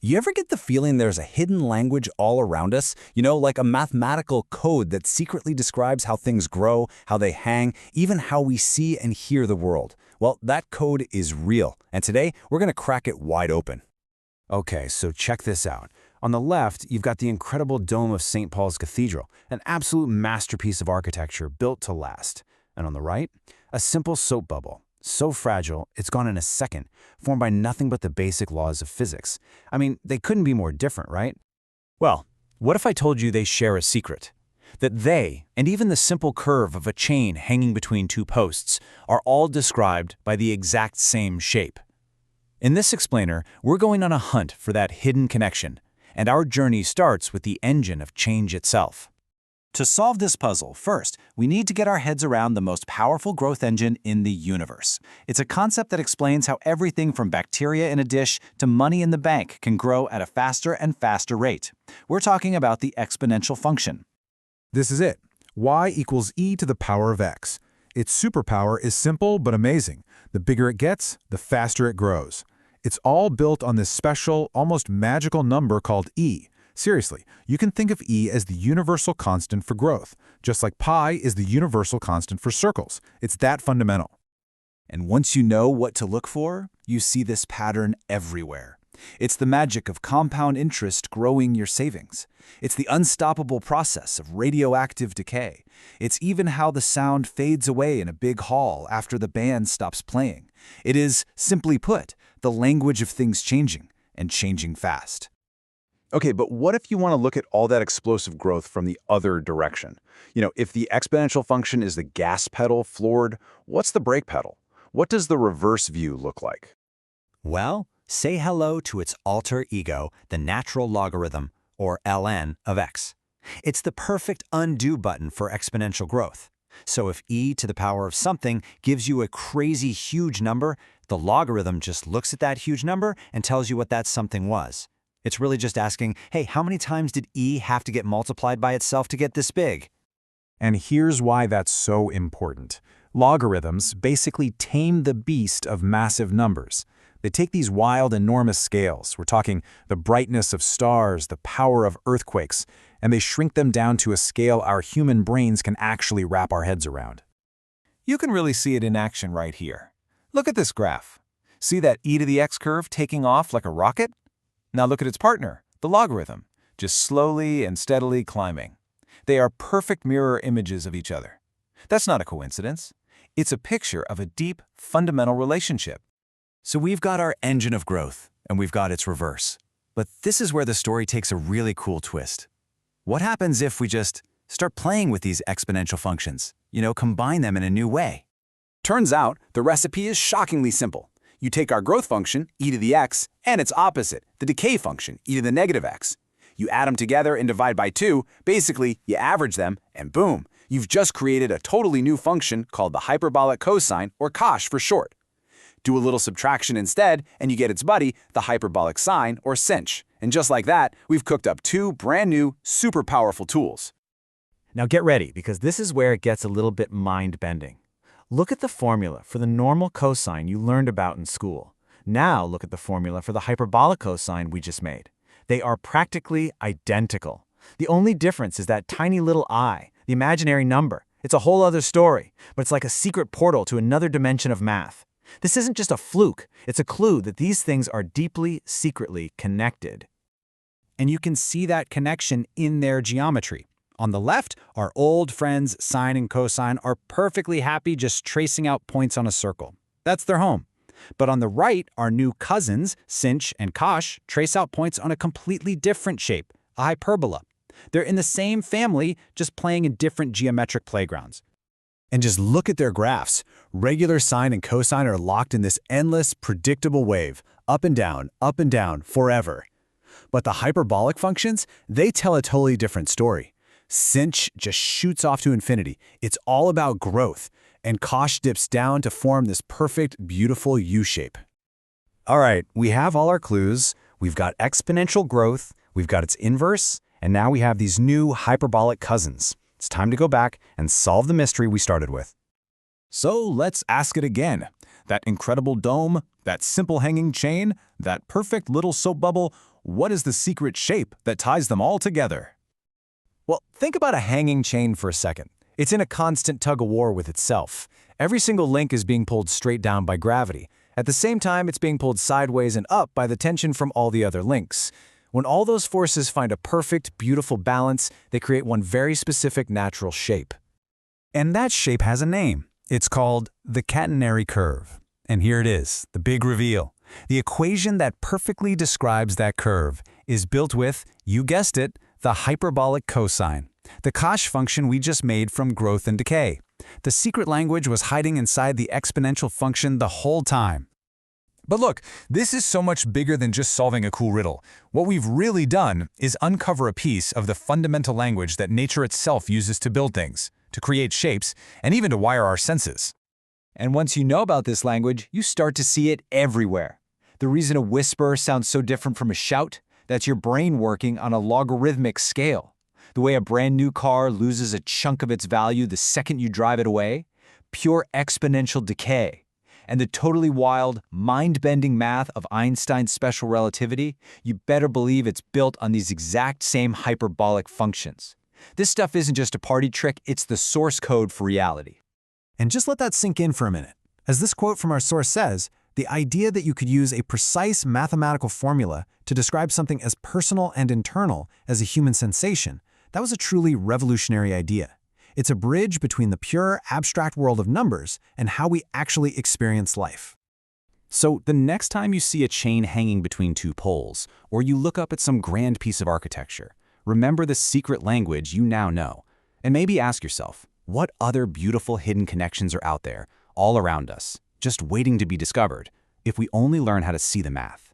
You ever get the feeling there's a hidden language all around us? Like a mathematical code that secretly describes how things grow, how they hang, even how we see and hear the world. Well, that code is real, and today we're going to crack it wide open. Okay, so check this out. On the left, you've got the incredible dome of St. Paul's Cathedral, an absolute masterpiece of architecture built to last. And on the right, a simple soap bubble. So fragile, it's gone in a second, formed by nothing but the basic laws of physics. I mean, they couldn't be more different, right? Well, what if I told you they share a secret? That they, and even the simple curve of a chain hanging between two posts, are all described by the exact same shape. In this explainer, we're going on a hunt for that hidden connection, and our journey starts with the engine of change itself. To solve this puzzle, first, we need to get our heads around the most powerful growth engine in the universe. It's a concept that explains how everything from bacteria in a dish to money in the bank can grow at a faster and faster rate. We're talking about the exponential function. This is it. Y equals e to the power of x. Its superpower is simple but amazing. The bigger it gets, the faster it grows. It's all built on this special, almost magical number called e. Seriously, you can think of e as the universal constant for growth, just like pi is the universal constant for circles. It's that fundamental. And once you know what to look for, you see this pattern everywhere. It's the magic of compound interest growing your savings. It's the unstoppable process of radioactive decay. It's even how the sound fades away in a big hall after the band stops playing. It is, simply put, the language of things changing, and changing fast. Okay, but what if you want to look at all that explosive growth from the other direction? If the exponential function is the gas pedal floored, what's the brake pedal? What does the reverse view look like? Well, say hello to its alter ego, the natural logarithm, or ln, of x. It's the perfect undo button for exponential growth. So if e to the power of something gives you a crazy huge number, the logarithm just looks at that huge number and tells you what that something was. It's really just asking, hey, how many times did e have to get multiplied by itself to get this big? And here's why that's so important. Logarithms basically tame the beast of massive numbers. They take these wild, enormous scales, we're talking the brightness of stars, the power of earthquakes, and they shrink them down to a scale our human brains can actually wrap our heads around. You can really see it in action right here. Look at this graph. See that e to the x curve taking off like a rocket? Now look at its partner, the logarithm, just slowly and steadily climbing. They are perfect mirror images of each other. That's not a coincidence. It's a picture of a deep, fundamental relationship. So we've got our engine of growth, and we've got its reverse. But this is where the story takes a really cool twist. What happens if we just start playing with these exponential functions? Combine them in a new way? Turns out, the recipe is shockingly simple. You take our growth function, e to the x, and its opposite, the decay function, e to the negative x. You add them together and divide by 2, basically, you average them, and boom, you've just created a totally new function called the hyperbolic cosine, or cosh for short. Do a little subtraction instead, and you get its buddy, the hyperbolic sine, or sinh. And just like that, we've cooked up 2 brand new, super powerful tools. Now get ready, because this is where it gets a little bit mind-bending. Look at the formula for the normal cosine you learned about in school. Now look at the formula for the hyperbolic cosine we just made. They are practically identical. The only difference is that tiny little I, the imaginary number. It's a whole other story, but it's like a secret portal to another dimension of math. This isn't just a fluke, it's a clue that these things are deeply, secretly connected. And you can see that connection in their geometry. On the left, our old friends sine and cosine are perfectly happy just tracing out points on a circle. That's their home. But on the right, our new cousins, sinh and cosh, trace out points on a completely different shape, a hyperbola. They're in the same family, just playing in different geometric playgrounds. And just look at their graphs. Regular sine and cosine are locked in this endless, predictable wave, up and down, forever. But the hyperbolic functions, they tell a totally different story. Sinh just shoots off to infinity. It's all about growth, and cosh dips down to form this perfect, beautiful U-shape. All right, we have all our clues. We've got exponential growth, we've got its inverse, and now we have these new hyperbolic cousins. It's time to go back and solve the mystery we started with. So let's ask it again. That incredible dome, that simple hanging chain, that perfect little soap bubble, what is the secret shape that ties them all together? Well, think about a hanging chain for a second. It's in a constant tug-of-war with itself. Every single link is being pulled straight down by gravity. At the same time, it's being pulled sideways and up by the tension from all the other links. When all those forces find a perfect, beautiful balance, they create one very specific natural shape. And that shape has a name. It's called the Catenary Curve. And here it is, the big reveal. The equation that perfectly describes that curve is built with, you guessed it, the hyperbolic cosine, the cosh function we just made from growth and decay. The secret language was hiding inside the exponential function the whole time. But look, this is so much bigger than just solving a cool riddle. What we've really done is uncover a piece of the fundamental language that nature itself uses to build things, to create shapes, and even to wire our senses. And once you know about this language, you start to see it everywhere. The reason a whisper sounds so different from a shout, that's your brain working on a logarithmic scale. The way a brand new car loses a chunk of its value the second you drive it away, pure exponential decay. And the totally wild, mind-bending math of Einstein's special relativity, you better believe it's built on these exact same hyperbolic functions. This stuff isn't just a party trick, it's the source code for reality. And just let that sink in for a minute. As this quote from our source says, the idea that you could use a precise mathematical formula to describe something as personal and internal as a human sensation, that was a truly revolutionary idea. It's a bridge between the pure, abstract world of numbers and how we actually experience life. So the next time you see a chain hanging between two poles, or you look up at some grand piece of architecture, remember the secret language you now know. And maybe ask yourself, what other beautiful hidden connections are out there, all around us, just waiting to be discovered, if we only learn how to see the math?